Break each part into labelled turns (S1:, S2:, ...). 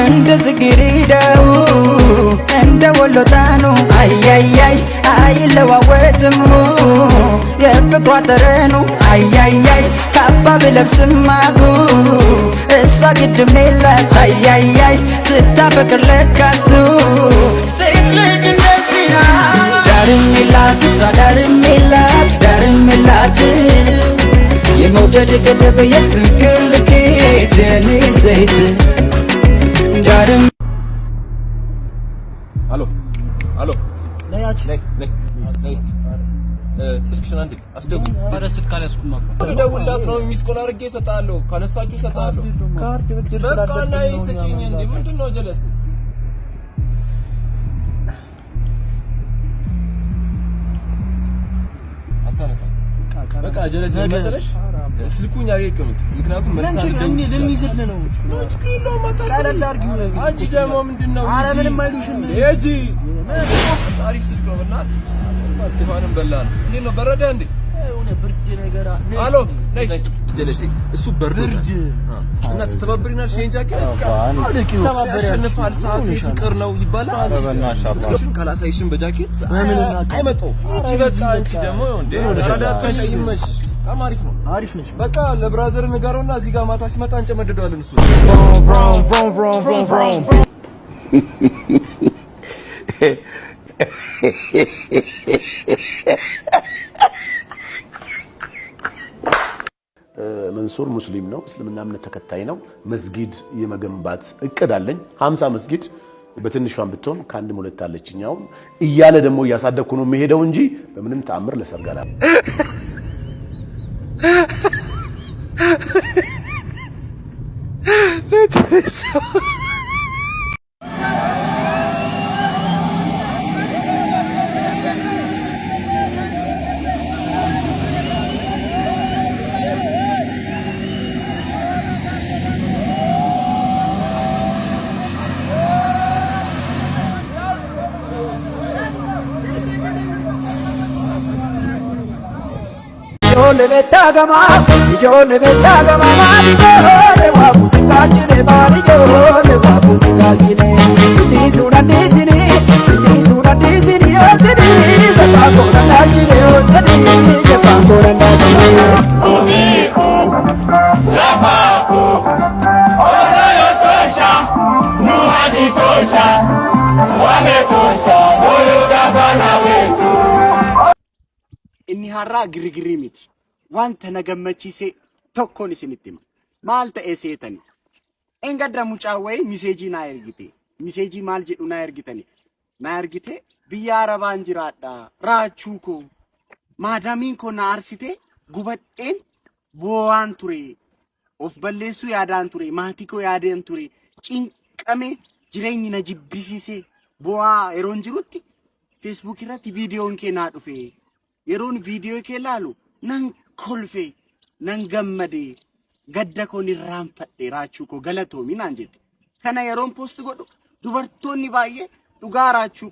S1: እንደ ዝግሪዳው እንደ ወሎታኑ አያያይ አይለዋወጥም የፍቅሯ ጠረኑ አያያይ ካባ ብለብስም ማጉ እሷ ግድም የላት አያያይ ስታፈቅር ለካሱ ሴት ልጅ እንደዚህ ናት ዳርም የላት እሷ ዳርም የላት የመውደድ ገደብ የፍቅር ልኬት የኔ ዘይት ዳርም
S2: አሎ ነያች ነይ ስልክሽን አንዴ አስደውል። ታዲያ ስልክ አልያዝኩም ነበር። ደውልላት ነው ሚስኮል አድርጌ እሰጥሃለሁ። ካነሳችሁ እሰጥሃለሁ። ካርድ ብትር ስላደረኩ ነው። በቃ ላይ ስጪኝ እንዴ ምንድነው ጀለስ? አታነሳ በቃ ጀለስ መሰለሽ? ስልኩኝ ያገኘሁት ምክንያቱም መልሳል ለሚይዝል ነው። ችግር የለውም አታስብ። አንቺ ደግሞ ምንድነው? ኧረ ምንም አይሉሽም። እጂ አሪፍ ስልክ ነው በእናትህ አትፋንም በላን እንዴ ነው በረደ እንዴ የሆነ ብርድ ነገር አሎ ነይ ጀለሲ እሱ በርድ እና ተተባብሪናል ሸንጃከ ተባብሪያል ሰዓቱ ፍቅር ነው ይባላል አንቺ ካላሳይሽን በጃኬት አይመጣው እቺ በቃ አንቺ ደግሞ እንዴ ረዳታሽ ይመሽ አሪፍ ነው አሪፍ ነሽ በቃ ለብራዘር ንገረውና እዚህ ጋር ማታ ሲመጣ እንጨመደደዋለን እሱ
S3: መንሱር ሙስሊም ነው እስልምና እምነት ተከታይ ነው መስጊድ የመገንባት እቅድ አለኝ 50 መስጊድ በትንሿን ብትሆን ከአንድም ሁለት አለችኛው እያለ ደግሞ ያሳደኩ ነው መሄደው እንጂ በምንም ተአምር ለሰርጋላ
S1: Ijoollee beektaa gamaa maal ijoollee waa buuti kaachine maal ijoollee waa buuti kaachine sidiisuudhaan dhiisini yoo sidii jabaa koodhaan kaachine yoo sidii jabaa koodhaan kaachine. Omiiko lafaako olayo tosha nuhadi tosha wame tosha oyo gabana wetu. Inni har'aa girigirrii miti wanta nagammachiise tokkoon isinitti hima maal ta'ee seetani engadda mucaa wayii miseejii naa ergite miseejii maal jedhu naa ergitani naa ergite biyya arabaan jiraadha raachuu koo maadaamiin koo na arsite gubadheen boo'aan ture of balleessuu yaadaan ture maatii koo yaadeen ture cinqame jireenyi na jibbisiise boo'aa yeroon jirutti Facebook irratti viidiyoon kee naa dhufe yeroon viidiyoo kee laalu nan kolfe nan gammade gadda koon irraanfadhe raachuu koo galatoomi naan jedhe kana yeroon post godhu dubartoonni baay'ee dhugaa raachuu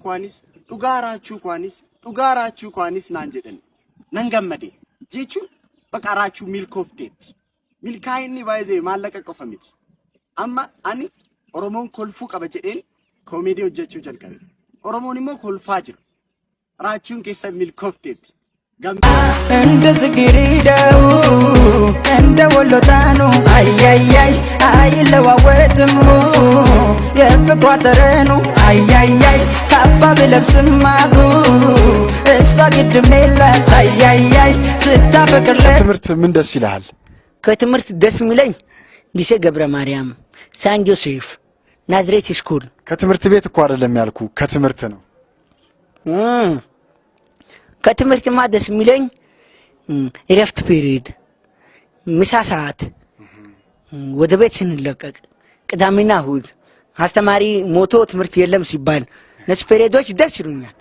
S1: kwaanis naan jedhan nan gammade jechuun baqa raachuu milkoofteetti milkaa'inni baay'ee maallaqa qofa miti amma ani oromoon kolfuu qaba jedheen koomedii hojjechuu jalqabe oromoon immoo kolfaa jira raachuun keessa milkoofteetti እንደ ዝግሪዳው እንደ ወሎታኑ አያያይ አይለዋወጥም የፍቅሯ ጠረኑ አያያይ ካባ ብለብስም ማጉ እሷ ግድም የላት አያያይ ስታፈቅር ትምህርት ምን ደስ ይልሃል?
S4: ከትምህርት ደስ የሚለኝ ሊሴ ገብረ ማርያም ሳን ጆሴፍ ናዝሬት ስኩል
S5: ከትምህርት ቤት እኮ አይደለም ያልኩ ከትምህርት ነው
S4: ከትምህርት ማደስ የሚለኝ እረፍት ፔሪድ ምሳ ሰዓት ወደ ቤት ስንለቀቅ ቅዳሜና እሑድ አስተማሪ ሞቶ ትምህርት የለም ሲባል ነሱ ፔሪዶች ደስ ይሉኛል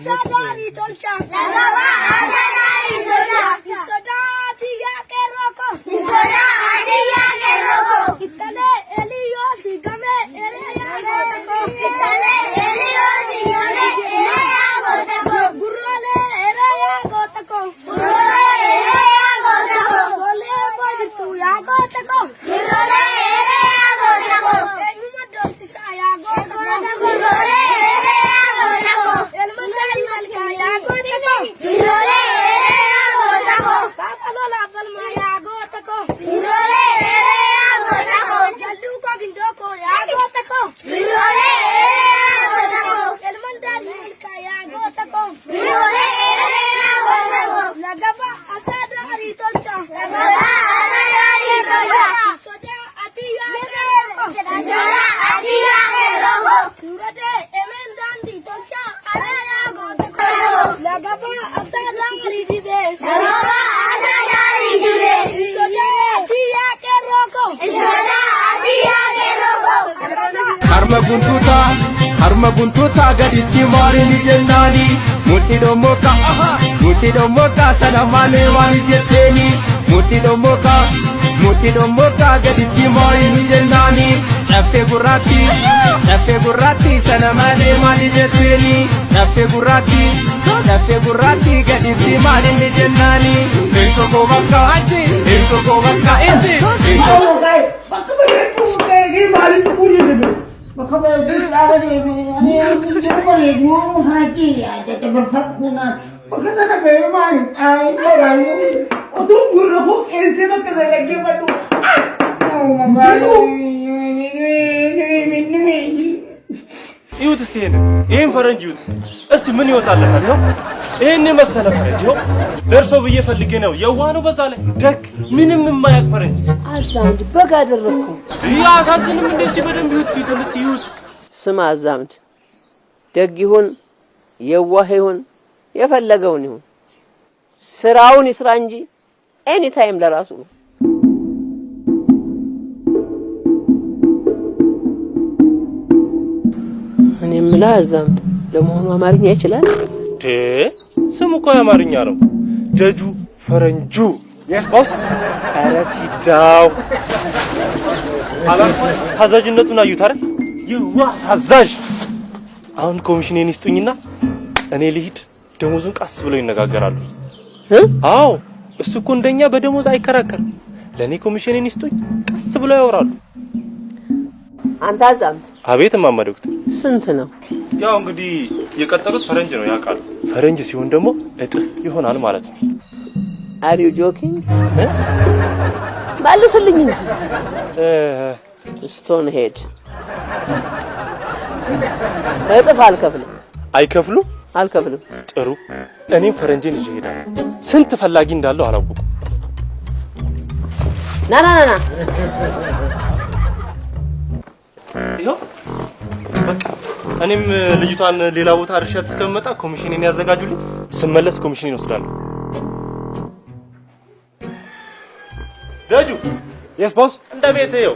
S1: asadari tolcha lagaba asadari tolcha isodati ya keroko isodati ya keroko itale elios game ereya gotako itale elios game ereya gotako gurale ereya gotako gurale ereya gotako gole bojitu ya gotako gurale ereya gotako enyuma dosisa ya gotako gurale ereya gotako elmandari malka ya gotako gurale ereya gotako papalola balma ya gotako gurale ereya gotako jallu ko gindoko ya gotako gurale ereya gotako elmandari malka ya gotako gurale ereya gotako lagaba asadari tolcha lagaba asadari tolcha soda atiya keroko soda atiya keroko surade emendandi tolcha araya gotako lagaba asadari dibe lagaba asadari dibe soda atiya keroko soda atiya keroko
S2: harma buntuta gaditti marini jennani mutti domoka sanamane wani jetteni mutti domoka gaditti marini jennani raffe gurratti sanamane wani jetteni raffe gurratti gaditti marini jennani irko ko bakka inji ይሁት እስቲ ይሄን ፈረንጅ ይሁት እስቲ ምን ይወጣለታል? ይኸው ይሄን መሰለ ፈረንጅ ይኸው ደርሶ ብዬ ፈልጌ ነው። የዋኑ በዛ ላይ ደግ ምንም የማያውቅ ፈረንጅ
S6: አዛምድ በጋ አደረኩ።
S2: ያሳዝንም እንደዚህ በደንብ ይሁት ፊቱን እስቲ ይሁት።
S6: ስማ አዛምድ ደግ ይሁን የዋህ ይሁን የፈለገውን ይሁን ስራውን ይስራ እንጂ ኤኒ ታይም ለራሱ ነው። እኔ የምልህ አዛምድ ለመሆኑ አማርኛ ይችላል?
S2: ስሙ እኮ አማርኛ ነው። ደጁ ፈረንጁ
S5: የስ ቦስ
S2: አረሲዳው ታዛዥነቱን አዩት አይደል? ይዋህ ታዛዥ። አሁን ኮሚሽኔን ይስጡኝና እኔ ልሂድ። ደሞዙን ቀስ ብለው ይነጋገራሉ። አዎ እሱ እኮ እንደኛ በደሞዝ አይከራከርም። ለኔ ኮሚሽኔን ይስጡኝ፣ ቀስ ብለው ያወራሉ።
S6: አንተ አዛምድ።
S2: አቤት እማማ ዶክተር።
S6: ስንት ነው?
S2: ያው እንግዲህ የቀጠሩት ፈረንጅ ነው ያውቃሉ። ፈረንጅ ሲሆን ደግሞ እጥፍ ይሆናል ማለት ነው።
S6: አር ዩ ጆኪንግ? ባልስልኝ እንጂ ስቶን ሄድ እጥፍ አልከፍልም።
S2: አይከፍሉ?
S6: አልከፍልም።
S2: ጥሩ። እኔም ፈረንጅን ይዤ እሄዳለሁ። ስንት ፈላጊ እንዳለው አላወቁም።
S6: ና
S2: ይኸው በቃ እኔም ልጅቷን ሌላ ቦታ አድርሻት እስከምመጣ ኮሚሽኔን ያዘጋጁልኝ። ስመለስ ኮሚሽኔን ወስዳለሁ። ደጁ።
S5: የስ ቦስ
S2: እንደ ቤት ይኸው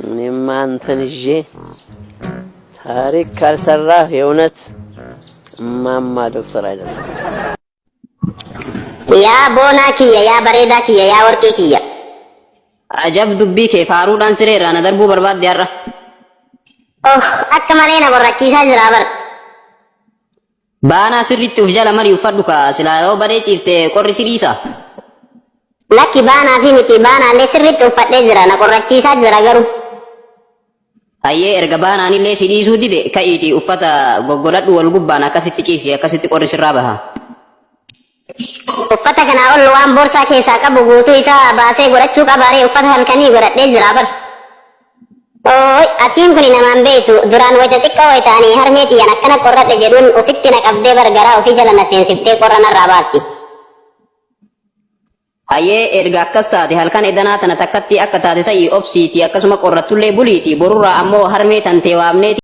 S6: እኔማ አንተን ይዤ ታሪክ ካልሰራህ የእውነት እማማ ዶክተር አይደለም።
S7: ያ ቦና ኪያ ያ በሬዳ ኪያ ያ ወርቄ ኪያ
S8: አጀብ ዱቢ ከፋሩዳን ስሬራ ነደርቡ በርባድ ያራ
S7: akka malee na gorrachiisaa jira bar
S8: baana sirritti uf jala mari uffadhu ka silaa yoo badee ciifte qorri sidiisa
S7: lakki baanaa fi miti baanaallee sirritti uffadhee jira na gorrachiisaa jira garuu
S8: hayyee erga baanaanillee sidiisuu dide ka'iiti uffata goggodhadhu wal gubbaan akkasitti ciisi akkasitti qorri sirraa baha
S7: uffata kana ol waan boorsaa keessaa qabu guutuu isaa baasee godhachuu qabaaree uffata halkanii godhadhee jira bar atiin kun namaan beektu duraan wayita xiqqaa wayitaanii harmee xiyyan akkana qorradhe jedhuun ofitti na qabdee bargaraa ofii jala na seensiftee qorra narraa baasti.
S8: hayyee erga akkas taate halkan edanaa tana takkatti akka taate ta'ii obsiiti akkasuma qorrattullee buliiti borurraa ammoo harmee tantee waamneeti.